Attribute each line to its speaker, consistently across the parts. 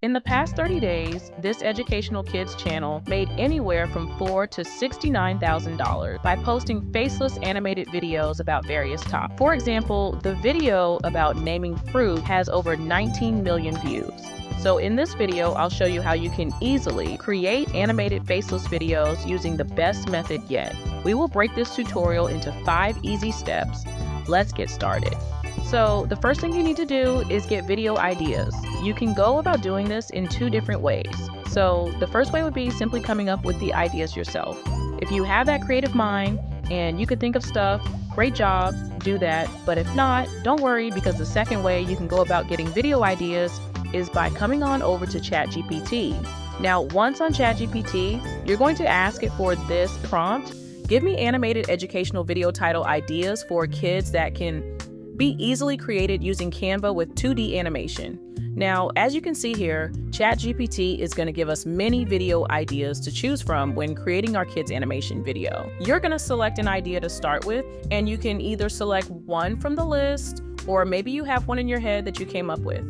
Speaker 1: In the past 30 days, this educational kids channel made anywhere from $4,000 to $69,000 by posting faceless animated videos about various topics. For example, the video about naming fruit has over 19 million views. So in this video, I'll show you how you can easily create animated faceless videos using the best method yet. We will break this tutorial into 5 easy steps. Let's get started. So the first thing you need to do is get video ideas. You can go about doing this in 2 different ways. So the first way would be simply coming up with the ideas yourself. If you have that creative mind and you can think of stuff, great job, do that. But if not, don't worry, because the second way you can go about getting video ideas is by coming on over to ChatGPT. Now, once on ChatGPT, you're going to ask it for this prompt: give me animated educational video title ideas for kids that can be easily created using Canva with 2D animation. Now, as you can see here, ChatGPT is going to give us many video ideas to choose from when creating our kids' animation video. You're going to select an idea to start with, and you can either select one from the list, or maybe you have one in your head that you came up with.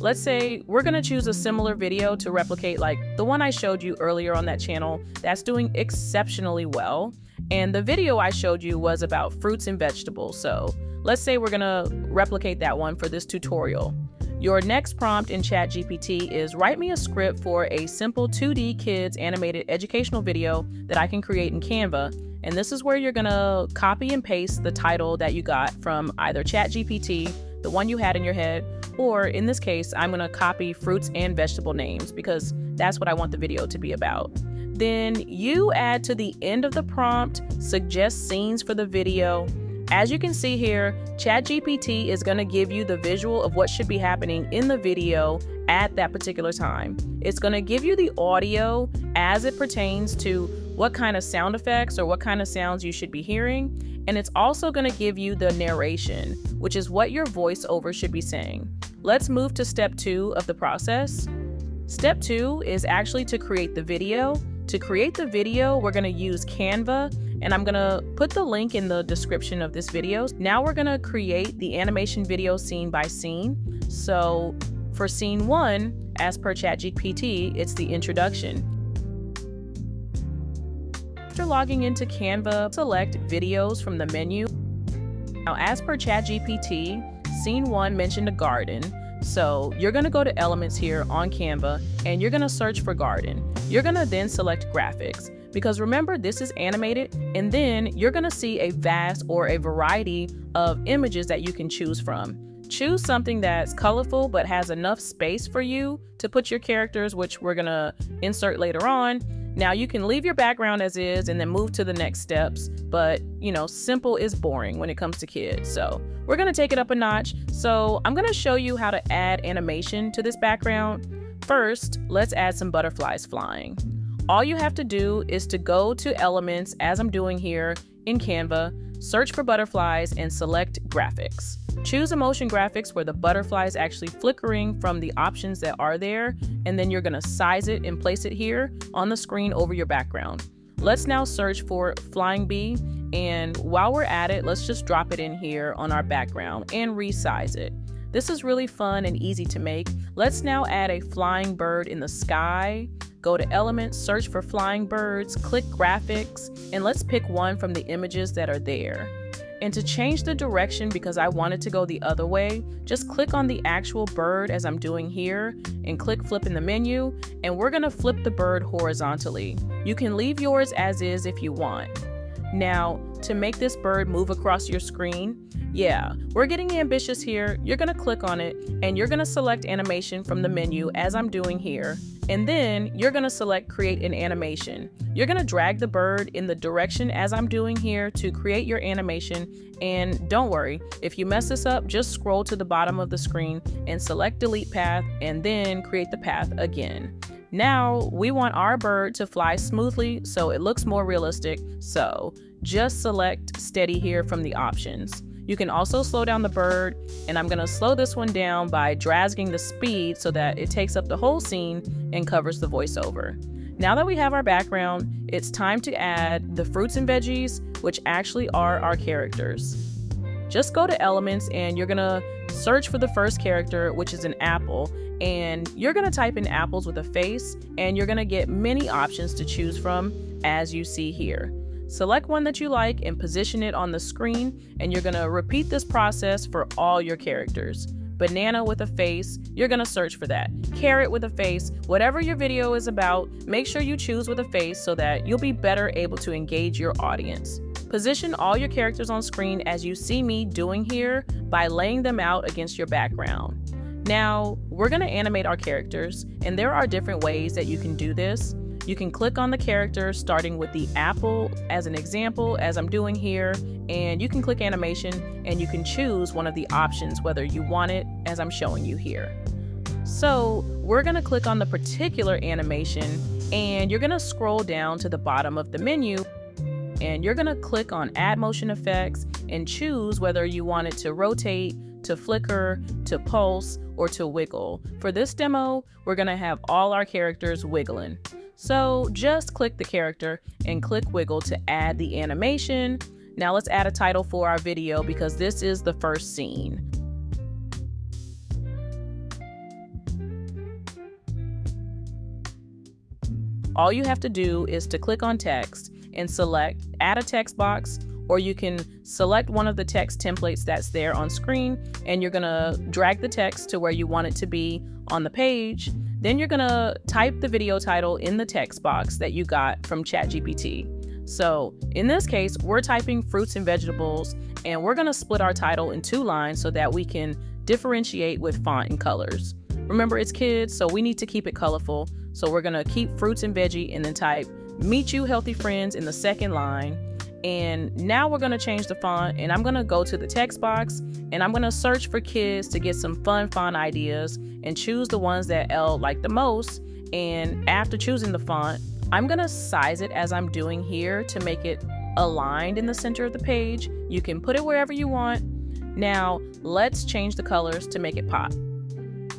Speaker 1: Let's say we're going to choose a similar video to replicate like the one I showed you earlier on that channel that's doing exceptionally well. And the video I showed you was about fruits and vegetables. So let's say we're gonna replicate that one for this tutorial. Your next prompt in ChatGPT is write me a script for a simple 2D kids animated educational video that I can create in Canva. And this is where you're gonna copy and paste the title that you got from either ChatGPT, the one you had in your head, or in this case, I'm gonna copy fruits and vegetable names because that's what I want the video to be about. Then you add to the end of the prompt, suggest scenes for the video. As you can see here, ChatGPT is going to give you the visual of what should be happening in the video at that particular time. It's going to give you the audio as it pertains to what kind of sound effects or what kind of sounds you should be hearing. And it's also going to give you the narration, which is what your voiceover should be saying. Let's move to step 2 of the process. Step 2 is actually to create the video. To create the video, we're going to use Canva, and I'm going to put the link in the description of this video. Now we're going to create the animation video scene by scene. So for scene 1, as per ChatGPT, it's the introduction. After logging into Canva, select videos from the menu. Now, as per ChatGPT, scene 1 mentioned a garden. So you're going to go to elements here on Canva and you're going to search for garden. You're going to then select graphics, because remember, this is animated, and then you're going to see a vast or a variety of images that you can choose from. Choose something that's colorful but has enough space for you to put your characters, which we're going to insert later on. Now you can leave your background as is and then move to the next steps, but simple is boring when it comes to kids. So we're going to take it up a notch. So I'm going to show you how to add animation to this background. First, let's add some butterflies flying. All you have to do is to go to elements, as I'm doing here in Canva, search for butterflies and select graphics. Choose a motion graphics where the butterfly is actually flickering from the options that are there, and then you're going to size it and place it here on the screen over your background. Let's now search for flying bee, and while we're at it, let's just drop it in here on our background and resize it. This is really fun and easy to make. Let's now add a flying bird in the sky. Go to elements, search for flying birds, click graphics, and let's pick one from the images that are there. And to change the direction, because I want it to go the other way, just click on the actual bird as I'm doing here and click flip in the menu, and we're gonna flip the bird horizontally. You can leave yours as is if you want. Now, to make this bird move across your screen, we're getting ambitious here. You're gonna click on it and you're gonna select animation from the menu as I'm doing here. And then you're gonna select create an animation. You're gonna drag the bird in the direction as I'm doing here to create your animation. And don't worry, if you mess this up, just scroll to the bottom of the screen and select delete path and then create the path again. Now we want our bird to fly smoothly so it looks more realistic. So just select steady here from the options. You can also slow down the bird, and I'm going to slow this one down by dragging the speed so that it takes up the whole scene and covers the voiceover. Now that we have our background, it's time to add the fruits and veggies, which actually are our characters. Just go to elements and you're gonna search for the first character, which is an apple, and you're going to type in apples with a face, and you're going to get many options to choose from as you see here. Select one that you like and position it on the screen, and you're going to repeat this process for all your characters. Banana with a face, you're going to search for that. Carrot with a face, whatever your video is about, make sure you choose with a face so that you'll be better able to engage your audience. Position all your characters on screen as you see me doing here by laying them out against your background. Now, we're going to animate our characters, and there are different ways that you can do this. You can click on the character starting with the apple as an example, as I'm doing here, and you can click animation and you can choose one of the options whether you want it as I'm showing you here. So we're going to click on the particular animation, and you're going to scroll down to the bottom of the menu, and you're going to click on Add Motion Effects and choose whether you want it to rotate, to flicker, to pulse, or to wiggle. For this demo, we're going to have all our characters wiggling. So just click the character and click wiggle to add the animation. Now let's add a title for our video because this is the first scene. All you have to do is to click on text and select add a text box, or you can select one of the text templates that's there on screen, and you're gonna drag the text to where you want it to be on the page. Then you're gonna type the video title in the text box that you got from ChatGPT. So in this case, we're typing fruits and vegetables, and we're gonna split our title in 2 lines so that we can differentiate with font and colors. Remember, it's kids, so we need to keep it colorful. So we're gonna keep fruits and veggie and then type meet you healthy friends in the 2nd line. And now we're gonna change the font, and I'm gonna go to the text box and I'm gonna search for kids to get some fun font ideas and choose the ones that Elle liked the most. And after choosing the font, I'm gonna size it as I'm doing here to make it aligned in the center of the page. You can put it wherever you want. Now let's change the colors to make it pop.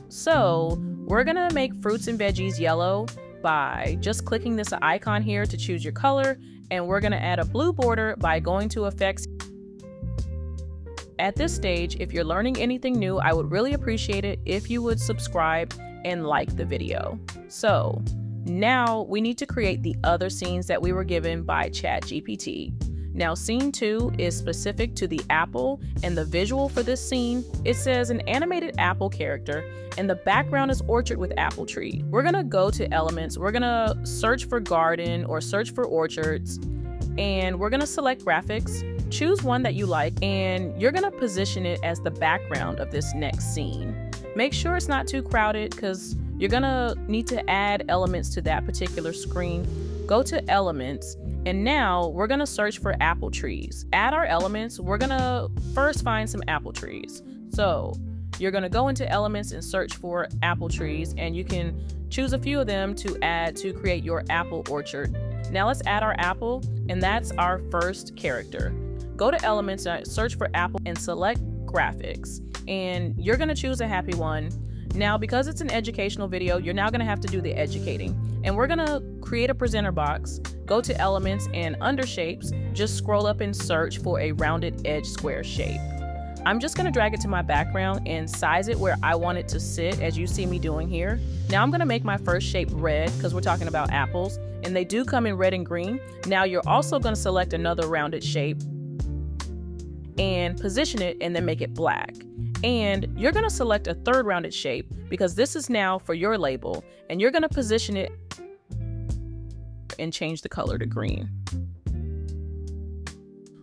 Speaker 1: So we're gonna make fruits and veggies yellow by just clicking this icon here to choose your color, and we're gonna add a blue border by going to effects. At this stage, if you're learning anything new, I would really appreciate it if you would subscribe and like the video. So now we need to create the other scenes that we were given by ChatGPT. Now scene 2 is specific to the apple, and the visual for this scene, it says an animated apple character, and the background is orchard with apple tree. We're gonna go to elements, we're gonna search for garden or search for orchards, and we're gonna select graphics, choose one that you like, and you're gonna position it as the background of this next scene. Make sure it's not too crowded because you're gonna need to add elements to that particular screen. Go to elements, and now we're gonna search for apple trees. Add our elements, we're gonna first find some apple trees. So you're gonna go into elements and search for apple trees, and you can choose a few of them to add to create your apple orchard. Now let's add our apple, and that's our first character. Go to elements and search for apple and select graphics, and you're gonna choose a happy one. Now, because it's an educational video, you're now gonna have to do the educating. And we're gonna create a presenter box, go to elements, and under shapes, just scroll up and search for a rounded edge square shape. I'm just gonna drag it to my background and size it where I want it to sit, as you see me doing here. Now I'm gonna make my first shape red because we're talking about apples, and they do come in red and green. Now you're also gonna select another rounded shape and position it and then make it black. And you're gonna select a 3rd rounded shape because this is now for your label, and you're gonna position it and change the color to green.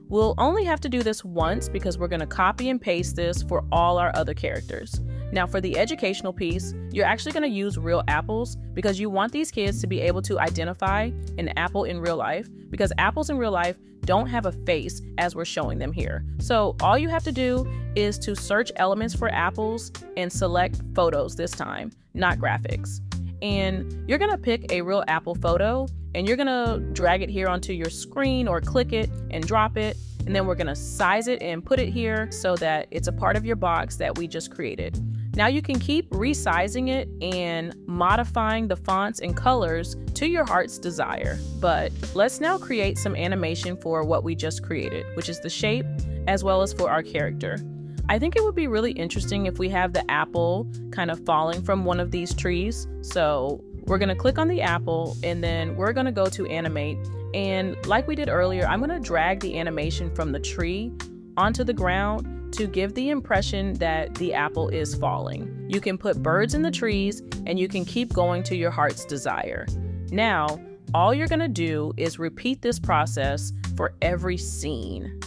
Speaker 1: We'll only have to do this once because we're gonna copy and paste this for all our other characters. Now for the educational piece, you're actually gonna use real apples because you want these kids to be able to identify an apple in real life, because apples in real life don't have a face as we're showing them here. So all you have to do is to search elements for apples and select photos this time, not graphics. And you're gonna pick a real apple photo, and you're gonna drag it here onto your screen or click it and drop it. And then we're gonna size it and put it here so that it's a part of your box that we just created. Now you can keep resizing it and modifying the fonts and colors to your heart's desire. But let's now create some animation for what we just created, which is the shape as well as for our character. I think it would be really interesting if we have the apple kind of falling from one of these trees. So we're going to click on the apple and then we're going to go to animate. And like we did earlier, I'm going to drag the animation from the tree onto the ground to give the impression that the apple is falling. You can put birds in the trees and you can keep going to your heart's desire. Now, all you're going to do is repeat this process for every scene.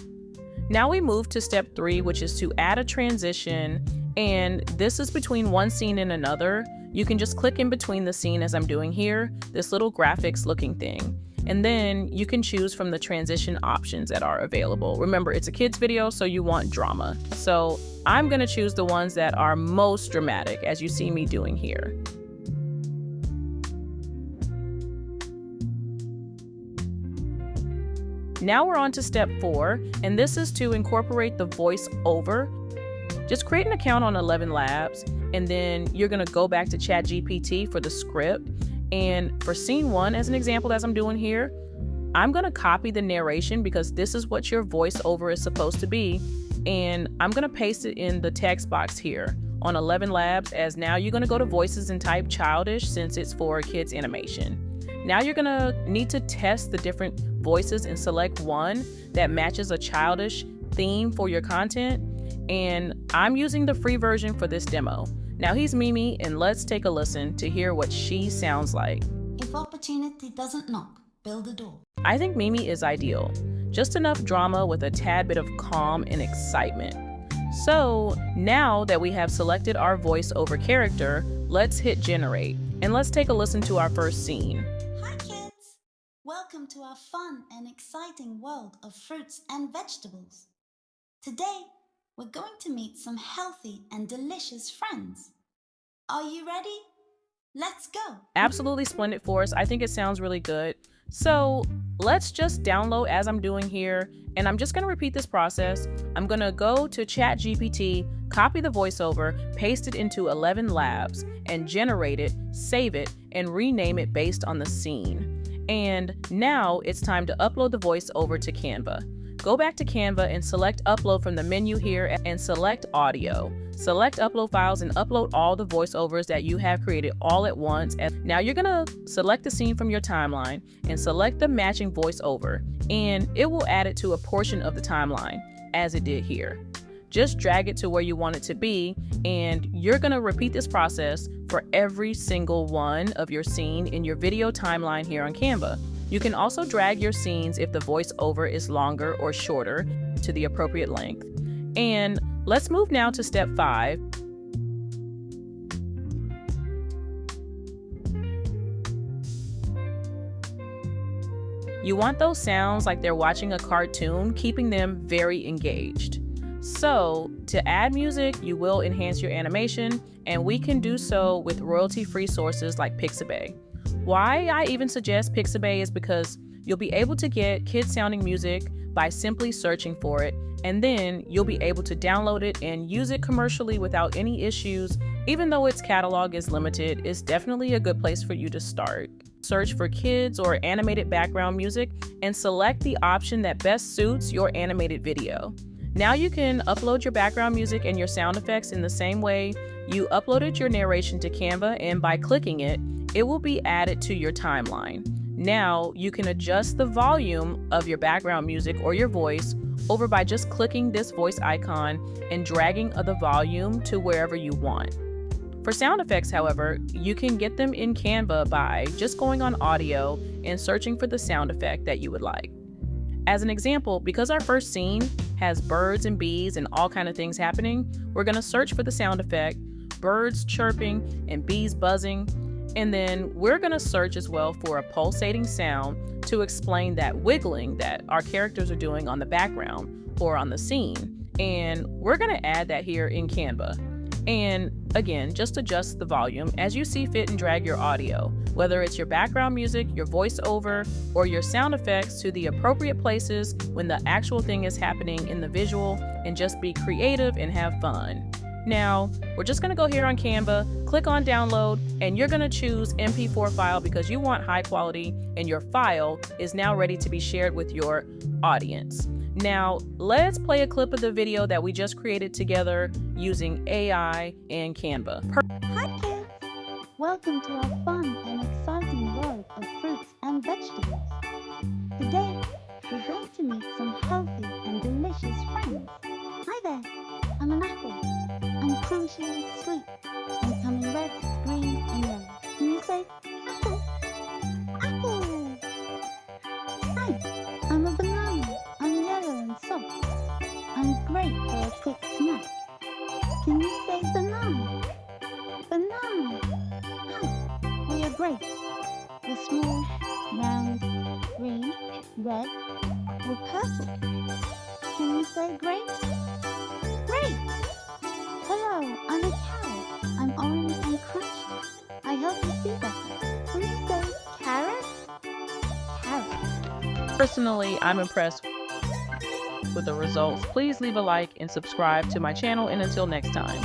Speaker 1: Now we move to step 3, which is to add a transition, and this is between one scene and another. You can just click in between the scene as I'm doing here, this little graphics looking thing. And then you can choose from the transition options that are available. Remember, it's a kids video, so you want drama. So I'm gonna choose the ones that are most dramatic, as you see me doing here. Now we're on to step 4, and this is to incorporate the voice over. Just create an account on 11 Labs, and then you're gonna go back to ChatGPT for the script. And for scene 1, as an example, as I'm doing here, I'm gonna copy the narration because this is what your voiceover is supposed to be. And I'm gonna paste it in the text box here on 11 Labs, as now you're gonna go to voices and type childish since it's for kids animation. Now you're gonna need to test the different voices and select one that matches a childish theme for your content. And I'm using the free version for this demo. Now he's Mimi, and let's take a listen to hear what she sounds like.
Speaker 2: If opportunity doesn't knock, build a door.
Speaker 1: I think Mimi is ideal. Just enough drama with a tad bit of calm and excitement. So now that we have selected our voice-over character, let's hit generate. And let's take a listen to our first scene.
Speaker 2: Hi kids! Welcome to our fun and exciting world of fruits and vegetables. Today, we're going to meet some healthy and delicious friends. Are you ready? Let's go.
Speaker 1: Absolutely splendid, Forrest. I think it sounds really good. So let's just download as I'm doing here, and I'm just going to repeat this process. I'm going to go to ChatGPT, copy the voiceover, paste it into 11 Labs, and generate it, save it, and rename it based on the scene. And now it's time to upload the voiceover to Canva. Go back to Canva and select upload from the menu here and select audio. Select upload files and upload all the voiceovers that you have created all at once. And now you're gonna select the scene from your timeline and select the matching voiceover, and it will add it to a portion of the timeline as it did here. Just drag it to where you want it to be, and you're gonna repeat this process for every single one of your scene in your video timeline here on Canva. You can also drag your scenes if the voiceover is longer or shorter to the appropriate length. And let's move now to step 5. You want those sounds like they're watching a cartoon, keeping them very engaged. So to add music, you will enhance your animation, and we can do so with royalty-free sources like Pixabay. Why I even suggest Pixabay is because you'll be able to get kid-sounding music by simply searching for it, and then you'll be able to download it and use it commercially without any issues. Even though its catalog is limited, it's definitely a good place for you to start. Search for kids or animated background music and select the option that best suits your animated video. Now you can upload your background music and your sound effects in the same way you uploaded your narration to Canva, and by clicking it, it will be added to your timeline. Now you can adjust the volume of your background music or your voice over by just clicking this voice icon and dragging the volume to wherever you want. For sound effects, however, you can get them in Canva by just going on audio and searching for the sound effect that you would like. As an example, because our first scene has birds and bees and all kind of things happening, we're going to search for the sound effect, birds chirping and bees buzzing, and then we're going to search as well for a pulsating sound to explain that wiggling that our characters are doing on the background or on the scene. And we're going to add that here in Canva. And again, just adjust the volume as you see fit and drag your audio, whether it's your background music, your voiceover, or your sound effects to the appropriate places when the actual thing is happening in the visual, and just be creative and have fun. Now, we're just going to go here on Canva, click on download, and you're going to choose MP4 file because you want high quality and your file is now ready to be shared with your audience. Now, let's play a clip of the video that we just created together using AI and Canva.
Speaker 2: Hi kids! Welcome to our fun and exciting world of fruits and vegetables. Today, we're going to meet some healthy and delicious friends. Hi there! I'm an apple. I'm crunchy, sweet, and come in red, green, and yellow. Can you say apple? Apple! Hi! I'm a banana. I'm yellow and soft. I'm great for a quick snack. Can you say banana? Banana! Hi! We are grapes. We're small, round, green, red, or purple. Can you say grapes? Grapes! Hello, I'm a carrot. I'm orange and crunchy. I help you see better. Can you say carrot? Carrot.
Speaker 1: Personally, I'm impressed with the results. Please leave a like and subscribe to my channel, and until next time.